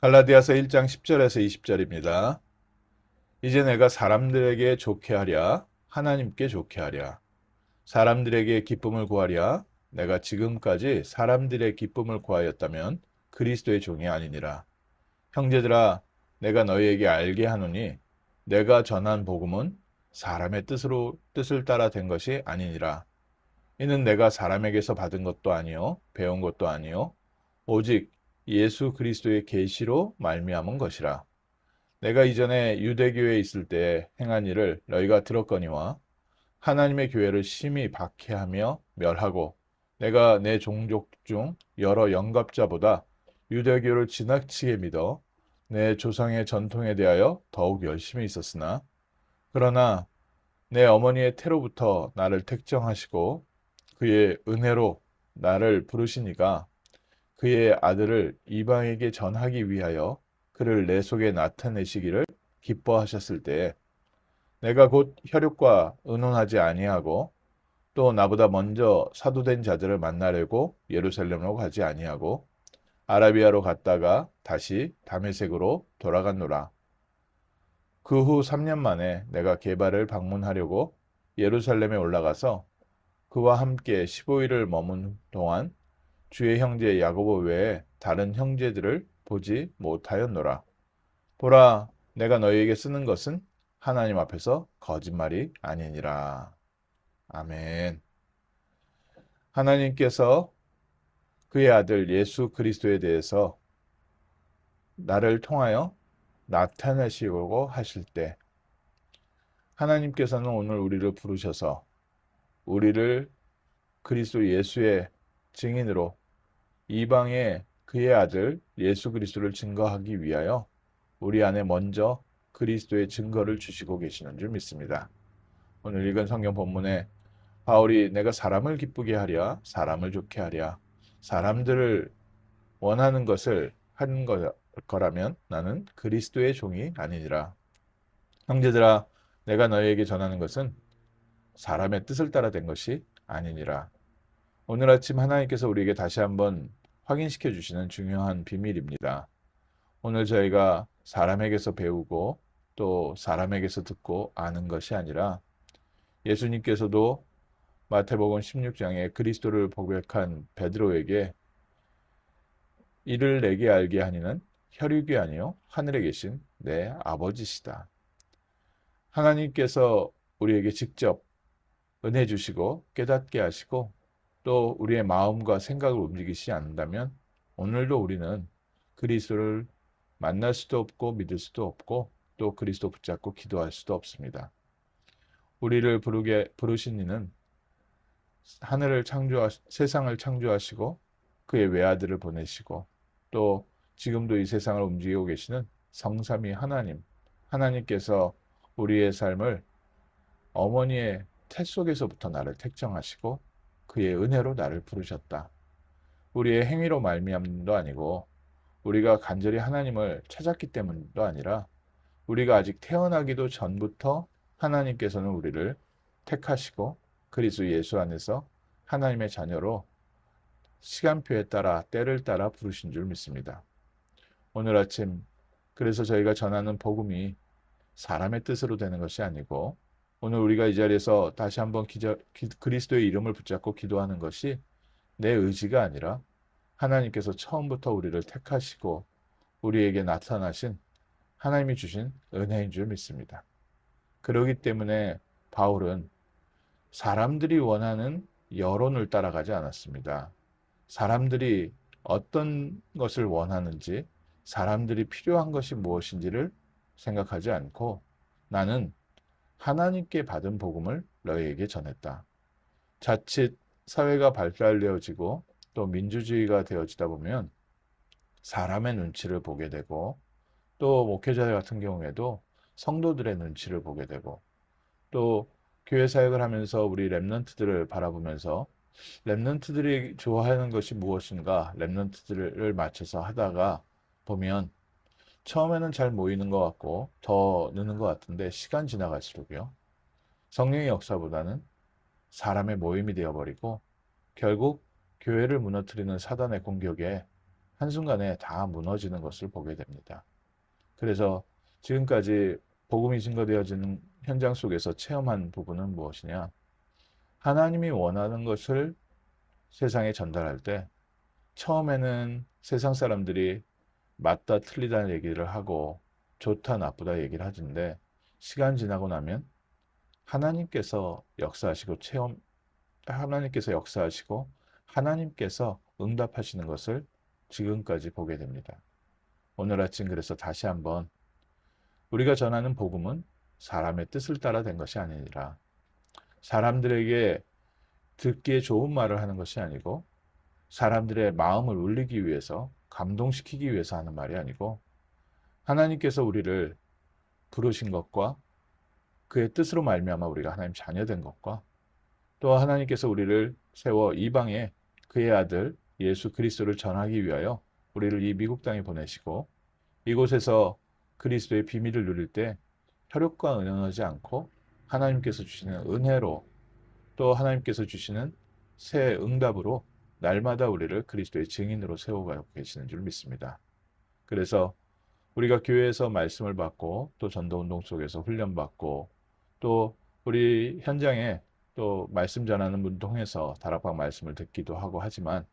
갈라디아서 1장 10절에서 20절입니다. 이제 내가 사람들에게 좋게 하랴, 하나님께 좋게 하랴. 사람들에게 기쁨을 구하랴. 내가 지금까지 사람들의 기쁨을 구하였다면 그리스도의 종이 아니니라. 형제들아, 내가 너희에게 알게 하노니 내가 전한 복음은 사람의 뜻을 따라 된 것이 아니니라. 이는 내가 사람에게서 받은 것도 아니요 배운 것도 아니요 오직 예수 그리스도의 계시로 말미암은 것이라. 내가 이전에 유대교에 있을 때 행한 일을 너희가 들었거니와 하나님의 교회를 심히 박해하며 멸하고 내가 내 종족 중 여러 영갑자보다 유대교를 지나치게 믿어 내 조상의 전통에 대하여 더욱 열심히 있었으나 그러나 내 어머니의 태로부터 나를 택정하시고 그의 은혜로 나를 부르시니가 그의 아들을 이방에게 전하기 위하여 그를 내 속에 나타내시기를 기뻐하셨을 때에 내가 곧 혈육과 의논하지 아니하고 또 나보다 먼저 사도된 자들을 만나려고 예루살렘으로 가지 아니하고 아라비아로 갔다가 다시 다메섹으로 돌아갔노라. 그 후 3년 만에 내가 게바를 방문하려고 예루살렘에 올라가서 그와 함께 15일을 머문 동안 주의 형제 야고보 외에 다른 형제들을 보지 못하였노라. 보라, 내가 너희에게 쓰는 것은 하나님 앞에서 거짓말이 아니니라. 아멘. 하나님께서 그의 아들 예수 그리스도에 대해서 나를 통하여 나타내시려고 하실 때 하나님께서는 오늘 우리를 부르셔서 우리를 그리스도 예수의 증인으로 이방의 그의 아들 예수 그리스도를 증거하기 위하여 우리 안에 먼저 그리스도의 증거를 주시고 계시는 줄 믿습니다. 오늘 읽은 성경 본문에 바울이 내가 사람을 기쁘게 하랴, 사람을 좋게 하랴, 사람들을 원하는 것을 한 거라면 나는 그리스도의 종이 아니니라. 형제들아, 내가 너희에게 전하는 것은 사람의 뜻을 따라 된 것이 아니니라. 오늘 아침 하나님께서 우리에게 다시 한번 확인시켜 주시는 중요한 비밀입니다. 오늘 저희가 사람에게서 배우고 또 사람에게서 듣고 아는 것이 아니라 예수님께서도 마태복음 16장에 그리스도를 고백한 베드로에게 이를 내게 알게 하니는 혈육이 아니요 하늘에 계신 내 아버지시다. 하나님께서 우리에게 직접 은혜 주시고 깨닫게 하시고 또 우리의 마음과 생각을 움직이시지 않는다면 오늘도 우리는 그리스도를 만날 수도 없고 믿을 수도 없고 또 그리스도 붙잡고 기도할 수도 없습니다. 우리를 부르신 이는 세상을 창조하시고 그의 외아들을 보내시고 또 지금도 이 세상을 움직이고 계시는 성삼위 하나님께서 우리의 삶을 어머니의 태 속에서부터 나를 택정하시고 그의 은혜로 나를 부르셨다. 우리의 행위로 말미암도 아니고 우리가 간절히 하나님을 찾았기 때문도 아니라 우리가 아직 태어나기도 전부터 하나님께서는 우리를 택하시고 그리스도 예수 안에서 하나님의 자녀로 시간표에 따라 때를 따라 부르신 줄 믿습니다. 오늘 아침 그래서 저희가 전하는 복음이 사람의 뜻으로 되는 것이 아니고 오늘 우리가 이 자리에서 다시 한번 그리스도의 이름을 붙잡고 기도하는 것이 내 의지가 아니라 하나님께서 처음부터 우리를 택하시고 우리에게 나타나신 하나님이 주신 은혜인 줄 믿습니다. 그러기 때문에 바울은 사람들이 원하는 여론을 따라가지 않았습니다. 사람들이 어떤 것을 원하는지, 사람들이 필요한 것이 무엇인지를 생각하지 않고 나는 하나님께 받은 복음을 너희에게 전했다. 자칫 사회가 발달되어지고 또 민주주의가 되어지다 보면 사람의 눈치를 보게 되고 또 목회자 같은 경우에도 성도들의 눈치를 보게 되고 또 교회 사역을 하면서 우리 렘넌트들을 바라보면서 렘넌트들이 좋아하는 것이 무엇인가 렘넌트들을 맞춰서 하다가 보면 처음에는 잘 모이는 것 같고 더 느는 것 같은데 시간 지나갈수록요. 성령의 역사보다는 사람의 모임이 되어버리고 결국 교회를 무너뜨리는 사단의 공격에 한순간에 다 무너지는 것을 보게 됩니다. 그래서 지금까지 복음이 증거되어지는 현장 속에서 체험한 부분은 무엇이냐? 하나님이 원하는 것을 세상에 전달할 때 처음에는 세상 사람들이 맞다 틀리다는 얘기를 하고 좋다 나쁘다 얘기를 하는데 시간 지나고 나면 하나님께서 역사하시고 하나님께서 역사하시고 하나님께서 응답하시는 것을 지금까지 보게 됩니다. 오늘 아침 그래서 다시 한번 우리가 전하는 복음은 사람의 뜻을 따라 된 것이 아니라 사람들에게 듣기에 좋은 말을 하는 것이 아니고 사람들의 마음을 울리기 위해서 감동시키기 위해서 하는 말이 아니고 하나님께서 우리를 부르신 것과 그의 뜻으로 말미암아 우리가 하나님 자녀된 것과 또 하나님께서 우리를 세워 이방에 그의 아들 예수 그리스도를 전하기 위하여 우리를 이 미국 땅에 보내시고 이곳에서 그리스도의 비밀을 누릴 때 혈육과 은연하지 않고 하나님께서 주시는 은혜로 또 하나님께서 주시는 새 응답으로 날마다 우리를 그리스도의 증인으로 세워가고 계시는 줄 믿습니다. 그래서 우리가 교회에서 말씀을 받고 또 전도운동 속에서 훈련받고 또 우리 현장에 또 말씀 전하는 분 통해서 다락방 말씀을 듣기도 하고 하지만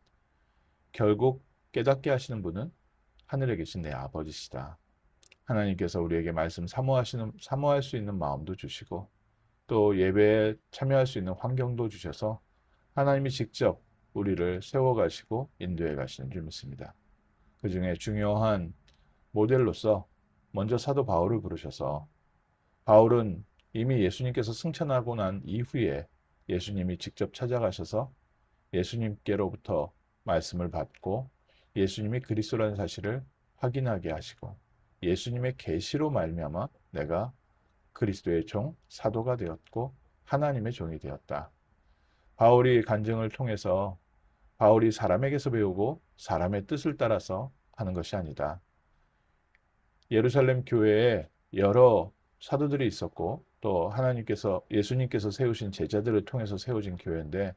결국 깨닫게 하시는 분은 하늘에 계신 내 아버지시다. 하나님께서 우리에게 말씀 사모할 수 있는 마음도 주시고 또 예배에 참여할 수 있는 환경도 주셔서 하나님이 직접 우리를 세워가시고 인도해 가시는 줄 믿습니다. 그 중에 중요한 모델로서 먼저 사도 바울을 부르셔서 바울은 이미 예수님께서 승천하고 난 이후에 예수님이 직접 찾아가셔서 예수님께로부터 말씀을 받고 예수님이 그리스도라는 사실을 확인하게 하시고 예수님의 계시로 말미암아 내가 그리스도의 종 사도가 되었고 하나님의 종이 되었다. 바울이 간증을 통해서 바울이 사람에게서 배우고 사람의 뜻을 따라서 하는 것이 아니다. 예루살렘 교회에 여러 사도들이 있었고 또 예수님께서 세우신 제자들을 통해서 세워진 교회인데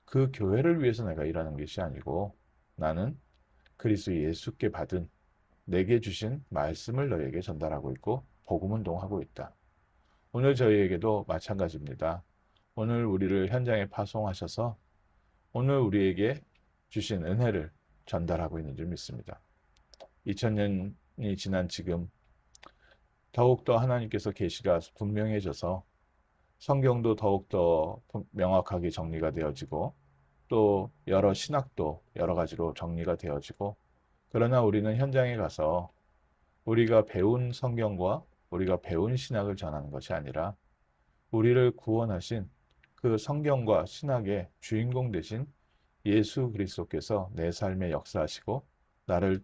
그 교회를 위해서 내가 일하는 것이 아니고 나는 그리스도 예수께 받은 내게 주신 말씀을 너에게 전달하고 있고 복음 운동하고 있다. 오늘 저희에게도 마찬가지입니다. 오늘 우리를 현장에 파송하셔서 오늘 우리에게 주신 은혜를 전달하고 있는 줄 믿습니다. 2000년이 지난 지금 더욱더 하나님께서 계시가 분명해져서 성경도 더욱더 명확하게 정리가 되어지고 또 여러 신학도 여러 가지로 정리가 되어지고 그러나 우리는 현장에 가서 우리가 배운 성경과 우리가 배운 신학을 전하는 것이 아니라 우리를 구원하신 그 성경과 신학의 주인공 되신 예수 그리스도께서 내 삶에 역사하시고 나를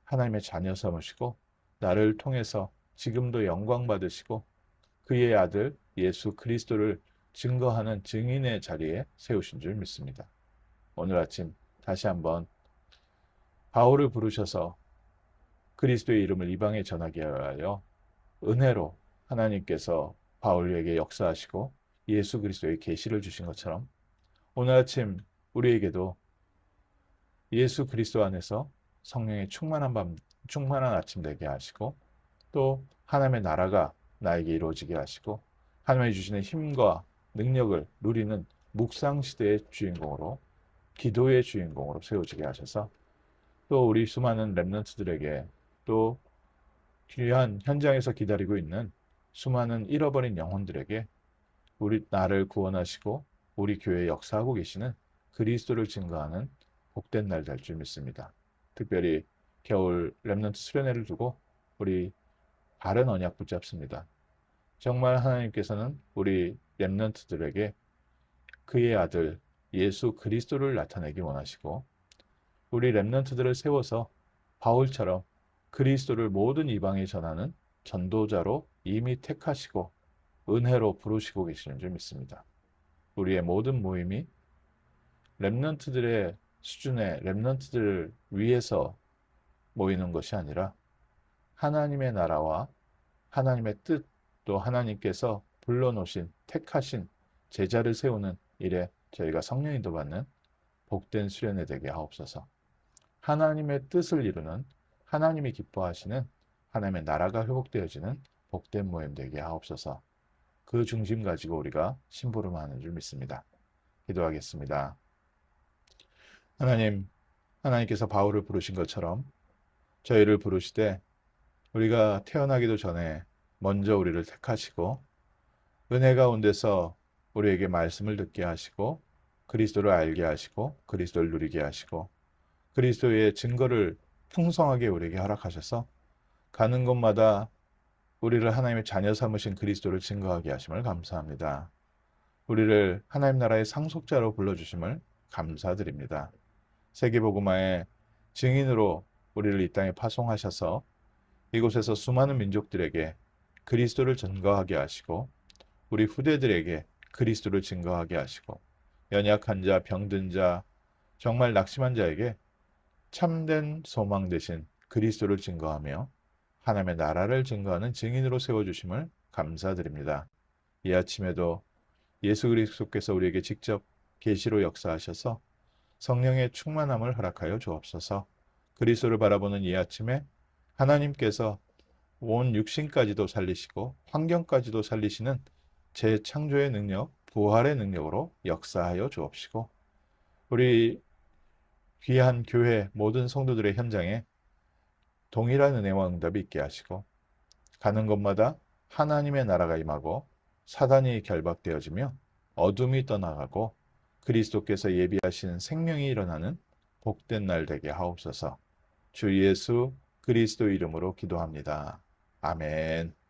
하나님의 자녀 삼으시고 나를 통해서 지금도 영광 받으시고 그의 아들 예수 그리스도를 증거하는 증인의 자리에 세우신 줄 믿습니다. 오늘 아침 다시 한번 바울을 부르셔서 그리스도의 이름을 이방에 전하게 하여 은혜로 하나님께서 바울에게 역사하시고 예수 그리스도의 계시를 주신 것처럼 오늘 아침 우리에게도 예수 그리스도 안에서 성령의 충만한 아침 되게 하시고 또 하나님의 나라가 나에게 이루어지게 하시고 하나님이 주시는 힘과 능력을 누리는 묵상 시대의 주인공으로 기도의 주인공으로 세워지게 하셔서 또 우리 수많은 렘넌트들에게 또 귀한 현장에서 기다리고 있는 수많은 잃어버린 영혼들에게 나를 구원하시고 우리 교회에 역사하고 계시는 그리스도를 증거하는 복된 날 될 줄 믿습니다. 특별히 겨울 렘넌트 수련회를 두고 우리 바른 언약 붙잡습니다. 정말 하나님께서는 우리 렘넌트들에게 그의 아들 예수 그리스도를 나타내기 원하시고 우리 렘넌트들을 세워서 바울처럼 그리스도를 모든 이방에 전하는 전도자로 이미 택하시고 은혜로 부르시고 계시는 줄 믿습니다. 우리의 모든 모임이 렘넌트들의 수준의 렘넌트들을 위해서 모이는 것이 아니라 하나님의 나라와 하나님의 뜻 또 하나님께서 불러놓으신 택하신 제자를 세우는 일에 저희가 성령 인도받는 복된 수련회 되게 하옵소서. 하나님의 뜻을 이루는, 하나님이 기뻐하시는 하나님의 나라가 회복되어지는 복된 모임 되게 하옵소서. 그 중심 가지고 우리가 심부름하는 줄 믿습니다. 기도하겠습니다. 하나님, 하나님께서 바울을 부르신 것처럼 저희를 부르시되 우리가 태어나기도 전에 먼저 우리를 택하시고 은혜 가운데서 우리에게 말씀을 듣게 하시고 그리스도를 알게 하시고 그리스도를 누리게 하시고 그리스도의 증거를 풍성하게 우리에게 허락하셔서 가는 곳마다 우리를 하나님의 자녀 삼으신 그리스도를 증거하게 하심을 감사합니다. 우리를 하나님 나라의 상속자로 불러주심을 감사드립니다. 세계복음화의 증인으로 우리를 이 땅에 파송하셔서 이곳에서 수많은 민족들에게 그리스도를 증거하게 하시고 우리 후대들에게 그리스도를 증거하게 하시고 연약한 자, 병든 자, 정말 낙심한 자에게 참된 소망 되신 그리스도를 증거하며 하나님의 나라를 증거하는 증인으로 세워주심을 감사드립니다. 이 아침에도 예수 그리스도께서 우리에게 직접 계시로 역사하셔서 성령의 충만함을 허락하여 주옵소서. 그리스도를 바라보는 이 아침에 하나님께서 온 육신까지도 살리시고 환경까지도 살리시는 재창조의 능력, 부활의 능력으로 역사하여 주옵시고 우리 귀한 교회 모든 성도들의 현장에 동일한 은혜와 응답이 있게 하시고 가는 곳마다 하나님의 나라가 임하고 사단이 결박되어지며 어둠이 떠나가고 그리스도께서 예비하신 생명이 일어나는 복된 날 되게 하옵소서. 주 예수 그리스도 이름으로 기도합니다. 아멘.